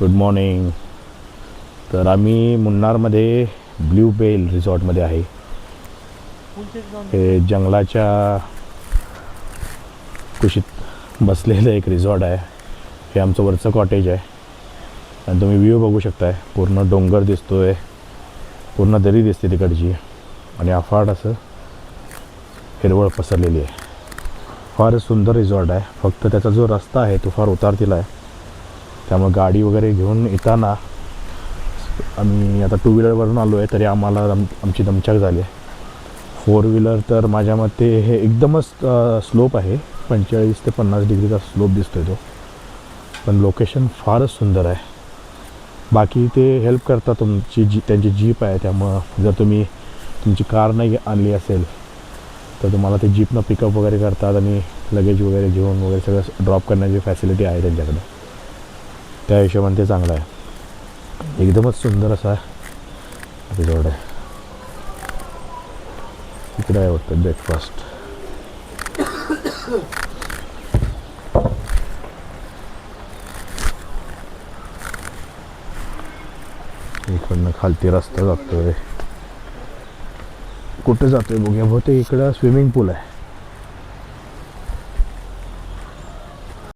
Good morning. तर आम्ही मुन्नारमध्ये blue bell रिसॉर्टमध्ये आहे. हे जंगलाच्या कुशीत बसलेलं एक रिसॉर्ट आहे. हे आमचं वरचं कॉटेज आहे आणि तुम्ही व्ह्यू बघू शकताय. पूर्ण डोंगर दिसतोय, पूर्ण दरी दिसते तिकडची आणि अफाट असं हिरवळ पसरलेली आहे. फार सुंदर रिसॉर्ट आहे. फक्त त्याचा जो रस्ता आहे तो फार उतारलेला आहे, त्यामुळे गाडी वगैरे घेऊन येताना आम्ही आता 2 व्हीलरवरून आलो आहे तरी आम्हाला आमची दमछाक झाली आहे. 4 व्हीलर तर माझ्या मते हे एकदमच स्लोप आहे. 45 ते 50 डिग्रीचा स्लोप दिसतो तो, पण लोकेशन फारच सुंदर आहे. बाकी ते हेल्प करतात. त्यांची जीप आहे, त्यामुळं जर तुम्ही तुमची कार नाही आणली असेल तर तुम्हाला ते जीपनं पिकअप वगैरे करतात आणि लगेज वगैरे घेऊन वगैरे सगळं ड्रॉप करण्याची फॅसिलिटी आहे त्यांच्याकडे. त्या हिशोबाने ते चांगलं आहे. एकदमच सुंदर असा रिसॉर्ट आहे. इकडे आहे वाटतं ब्रेकफास्ट. इकडनं खालती रस्ता जातोय. कुठे जातोय बघूया. बहुतेक इकडं स्विमिंग पूल आहे.